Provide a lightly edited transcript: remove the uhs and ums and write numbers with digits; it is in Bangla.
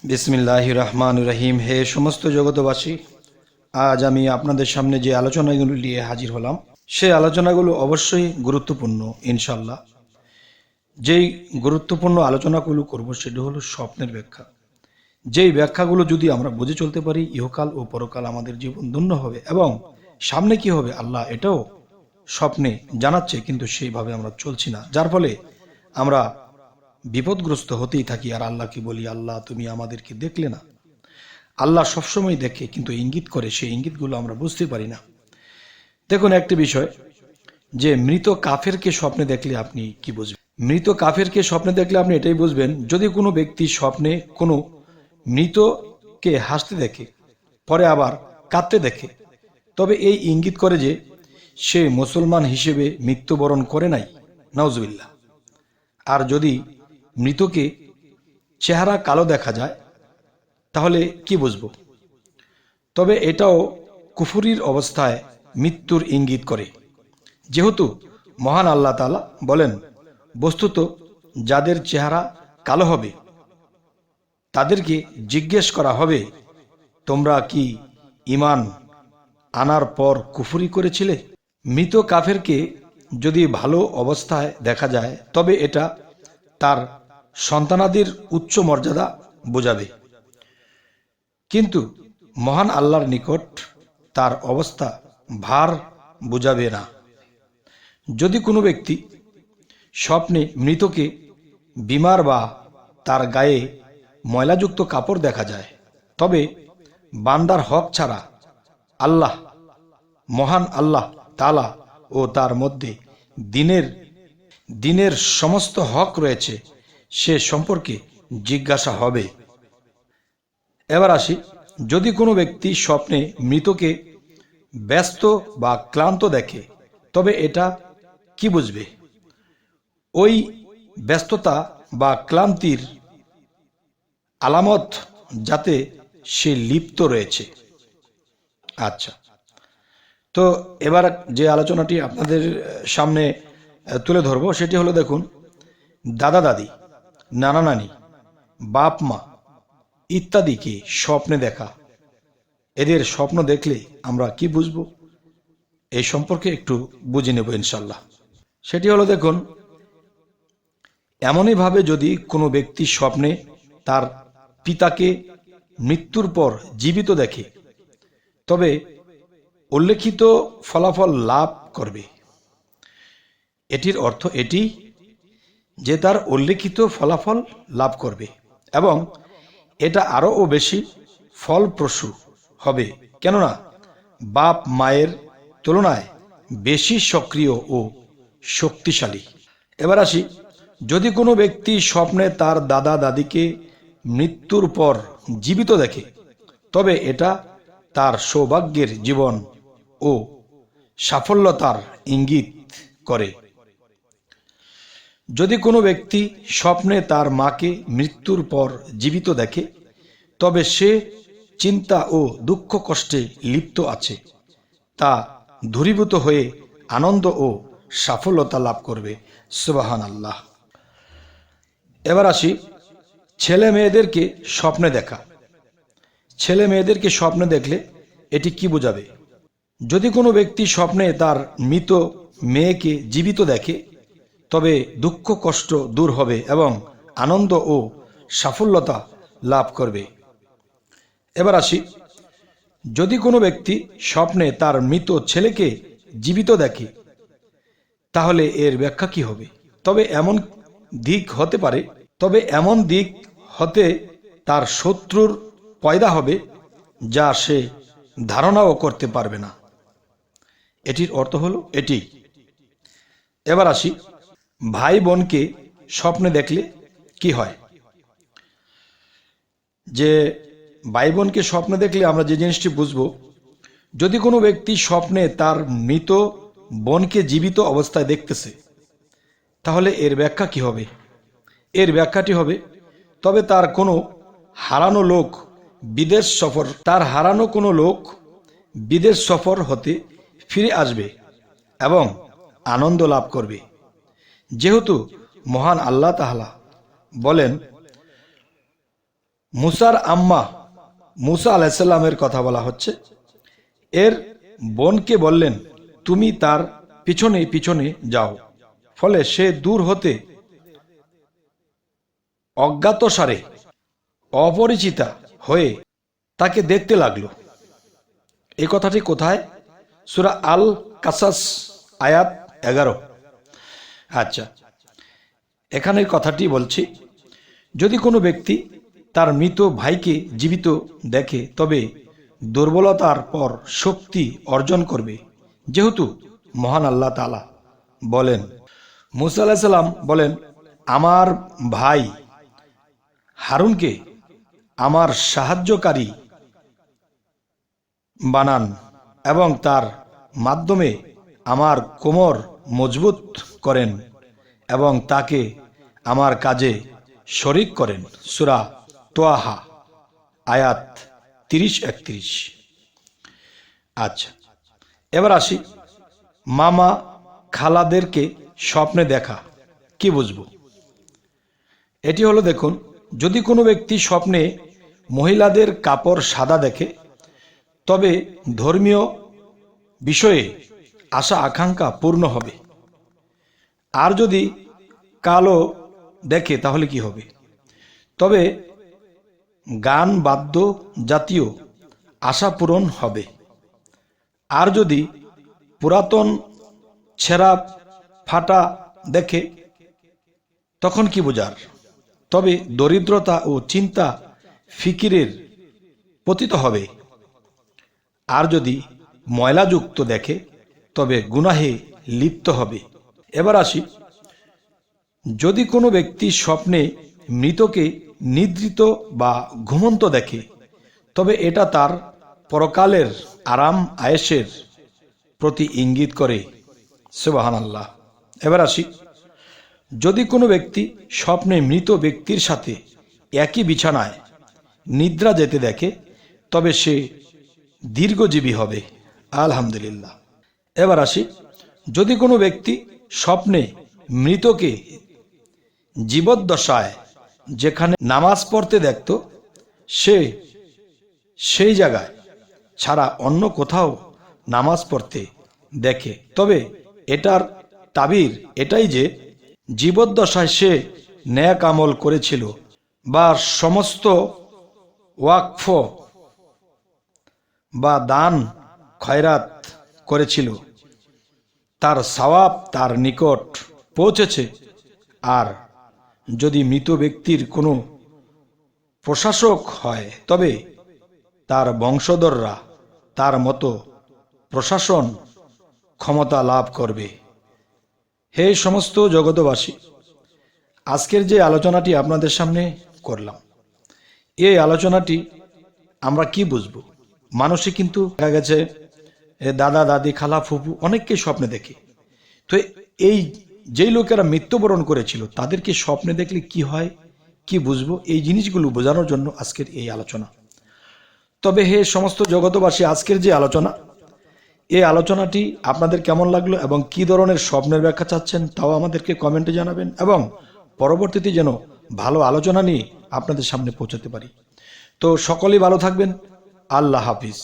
বিসমিল্লাহির রহমানির রহিম। হে সমস্ত জগতবাসী, আজ আমি আপনাদের সামনে যে আলোচনাগুলো নিয়ে হাজির হলাম, সেই আলোচনাগুলো অবশ্যই গুরুত্বপূর্ণ। ইনশাল্লাহ যেই গুরুত্বপূর্ণ আলোচনাগুলো করব সেটা হলো স্বপ্নের ব্যাখ্যা। যেই ব্যাখ্যাগুলো যদি আমরা বুঝে চলতে পারি, ইহকাল ও পরকাল আমাদের জীবন ধন্য হবে এবং সামনে কি হবে আল্লাহ এটাও স্বপ্নে জানাচ্ছে, কিন্তু সেইভাবে আমরা চলছি না, যার ফলে আমরা বিপদগ্রস্ত হতেই থাকি। আর আল্লাহকে বলি, আল্লাহ তুমি আমাদেরকে দেখলে না। আল্লাহ সবসময় দেখে, কিন্তু ইঙ্গিত করে, সেই ইঙ্গিতগুলো আমরা বুঝতে পারি না। দেখুন একটা বিষয়, যে মৃত কাফেরকে স্বপ্নে দেখলে আপনি কি বুঝবেন? মৃত কাফেরকে স্বপ্নে দেখলে আপনি এটাই বুঝবেন, যদি কোনো ব্যক্তি স্বপ্নে কোনো মৃতকে হাসতে দেখে, পরে আবার কাঁদতে দেখে, তবে এই ইঙ্গিত করে যে সে মুসলমান হিসেবে মৃত্যুবরণ করে নাই, নাউজুবিল্লাহ। আর যদি মৃতকে চেহারা কালো দেখা যায়, তাহলে কি বুঝবো? তবে এটাও কুফরির অবস্থায় মৃত্যুর ইঙ্গিত করে, যেহেতু মহান আল্লাহ তাআলা বলেন, বস্তুত যাদের চেহারা কালো হবে তাদেরকে জিজ্ঞেস করা হবে, তোমরা কি ঈমান আনার পর কুফরি করেছিলে? মৃত কাফেরকে যদি ভালো অবস্থায় দেখা যায়, তবে এটা তার সন্তানাদির উচ্চ মর্যাদা বোঝাবে, কিন্তু মহান আল্লাহর নিকট তার অবস্থা ভার বোঝাবে না। যদি কোনো ব্যক্তি স্বপ্নে মৃতকে বিমার বা তার গায়ে ময়লাযুক্ত কাপড় দেখা যায়, তবে বান্দার হক ছাড়া আল্লাহ, মহান আল্লাহ তাআলা ও তার মধ্যে দিনের সমস্ত হক রয়েছে, সে সম্পর্কে জিজ্ঞাসা হবে। এবার আসি, যদি কোনো ব্যক্তি স্বপ্নে মৃতকে ব্যস্ত বা ক্লান্ত দেখে, তবে এটা কি বুঝবে? ওই ব্যস্ততা বা ক্লান্তির আলামত যাতে সে লিপ্ত রয়েছে। আচ্ছা, তো এবার যে আলোচনাটি আপনাদের সামনে তুলে ধরবো সেটি হলো, দেখুন, দাদা দাদি, নানা নানি, বাপ মা ইত্যাদিকে স্বপ্নে দেখা, এদের স্বপ্ন দেখলে আমরা কি বুঝবো এই সম্পর্কে একটু বুঝে নেব ইনশাল্লাহ। সেটি হলো, দেখুন, এমনইভাবে যদি কোনো ব্যক্তি স্বপ্নে তার পিতাকে মৃত্যুর পর জীবিত দেখে, তবে উল্লেখিত ফলাফল লাভ করবে। এটির অর্থ এটি যে তার উল্লেখিত ফলাফল লাভ করবে এবং এটা আরও বেশি ফলপ্রসূ হবে, কেননা বাপ মায়ের তুলনায় বেশি সক্রিয় ও শক্তিশালী। এবার আসি, যদি কোনো ব্যক্তি স্বপ্নে তার দাদা দাদিকে মৃত্যুর পর জীবিত দেখে, তবে এটা তার সৌভাগ্যের জীবন ও সাফল্যতার ইঙ্গিত করে। যদি কোনো ব্যক্তি স্বপ্নে তার মাকে মৃত্যুর পর জীবিত দেখে, তবে সে চিন্তা ও দুঃখ কষ্টে লিপ্ত আছে, তা দূরীভূত হয়ে আনন্দ ও সাফল্যতা লাভ করবে। সুবহানাল্লাহ। এবার আসি, ছেলে মেয়েদেরকে স্বপ্নে দেখা। ছেলে মেয়েদেরকে স্বপ্নে দেখলে এটি কি বোঝাবে? যদি কোনো ব্যক্তি স্বপ্নে তার মৃত মেয়েকে জীবিত দেখে, তবে দুঃখ কষ্ট দূর হবে এবং আনন্দ ও সাফল্যতা লাভ করবে। এবার আসি, যদি কোনো ব্যক্তি স্বপ্নে তার মৃত ছেলেকে জীবিত দেখে, তাহলে এর ব্যাখ্যা কি হবে? তবে এমন দিক হতে তার শত্রুর পয়দা হবে, যা সে ধারণাও করতে পারবে না। এটির অর্থ হলো এটি। এবার আসি, ভাই বোনকে স্বপ্নে দেখলে কি হয়? যে ভাই বোনকে স্বপ্নে দেখলে আমরা যে জিনিসটি বুঝবো, যদি কোনো ব্যক্তি স্বপ্নে তার মৃত বোনকে জীবিত অবস্থায় দেখতেছে, তাহলে এর ব্যাখ্যা কি হবে? এর ব্যাখ্যাটি হবে, তবে তার কোনো হারানো লোক বিদেশ সফর হতে ফিরে আসবে এবং আনন্দ লাভ করবে, যেহেতু মহান আল্লাহ তাআলা বলেন, মুসার আম্মা মুসা আলাইসাল্লামের কথা বলা হচ্ছে। এর বোনকে বললেন, তুমি তার পিছনে পিছনে যাও। ফলে সে দূর হতে অজ্ঞাতসারে অপরিচিতা হয়ে তাকে দেখতে লাগলো। এই কথাটি কোথায়? সূরা আল কাসাস আয়াত 11। আচ্ছা, এখানের কথাটি বলছি, যদি কোনো ব্যক্তি তার মৃত ভাইকে জীবিত দেখে তবে দুর্বলতার পর শক্তি অর্জন করবে, যেহেতু মহান আল্লাহ তাআলা বলেন, মুসা আলাইহিস সালাম বলেন, আমার ভাই হারুনকে আমার সাহায্যকারী বানান এবং তার মাধ্যমে আমার কোমর মজবুত করেন এবং তাকে আমার কাজে শরিক করেন। সূরা তোয়াহা আয়াত 30-31। আচ্ছা, এবার আসি, মামা খালাদেরকে স্বপ্নে দেখা কি বুঝবো? এটি হলো, দেখুন, যদি কোনো ব্যক্তি স্বপ্নে মহিলাদের কাপড় সাদা দেখে তবে ধর্মীয় বিষয়ে আশা আকাঙ্ক্ষা পূর্ণ হবে। আর যদি কালো দেখে তাহলে কি হবে? তবে গান বাদ্য জাতীয় আশা পূরণ হবে। আর যদি পুরাতন ছেঁড়া ফাটা দেখে তখন কি বোঝার? তবে দরিদ্রতা ও চিন্তা ফিকিরের পতিত হবে। আর যদি ময়লাযুক্ত দেখে তবে গুনাহে লিপ্ত হবে। এবার আসি, যদি কোনো ব্যক্তি স্বপ্নে মৃতকে নিদ্রিত বা ঘুমন্ত দেখে তবে এটা তার পরকালের আরাম আয়েশের প্রতি ইঙ্গিত করে। সুবহানাল্লাহ। এবার আসি, যদি কোনো ব্যক্তি স্বপ্নে মৃত ব্যক্তির সাথে একই বিছানায় নিদ্রা যেতে দেখে তবে সে দীর্ঘজীবী হবে। আলহামদুলিল্লাহ। এবার আসি, যদি কোনো ব্যক্তি স্বপ্নে মৃতকে জীবদ্দশায় যেখানে নামাজ পড়তে দেখত সে সেই জায়গায় ছাড়া অন্য কোথাও নামাজ পড়তে দেখে তবে এটার তাবির এটাই যে জীবদ্দশায় সে নেক আমল করেছিল বা সমস্ত ওয়াকফ বা দান খয়রাত করেছিল, তার সওয়াব তার নিকট পৌঁছেছে। আর যদি মৃত ব্যক্তির কোনো প্রশাসক হয় তবে তার বংশধররা তার মতো প্রশাসন ক্ষমতা লাভ করবে। হে সমস্ত জগতবাসী, আজকের যে আলোচনাটি আপনাদের সামনে করলাম, এই আলোচনাটি আমরা কি বুঝবো? মানুষে কিন্তু দেখা গেছে দাদা দাদি খালা ফুফু অনেককে স্বপ্নে দেখে। তো এই যেই লোকেরা মৃত্যুবরণ করেছিল তাদেরকে স্বপ্নে দেখলে কি হয়, কি বুঝবো, এই জিনিসগুলো বোঝানোর জন্য আজকের এই আলোচনা। তবে হে সমস্ত জগতবাসী, আজকের যে আলোচনা, এই আলোচনাটি আপনাদের কেমন লাগলো এবং কি ধরনের স্বপ্নের ব্যাখ্যা চাচ্ছেন তাও আমাদেরকে কমেন্টে জানাবেন এবং পরবর্তীতে যেন ভালো আলোচনা নিয়ে আপনাদের সামনে পৌঁছাতে পারি। তো সকলেই ভালো থাকবেন। আল্লাহ হাফিজ।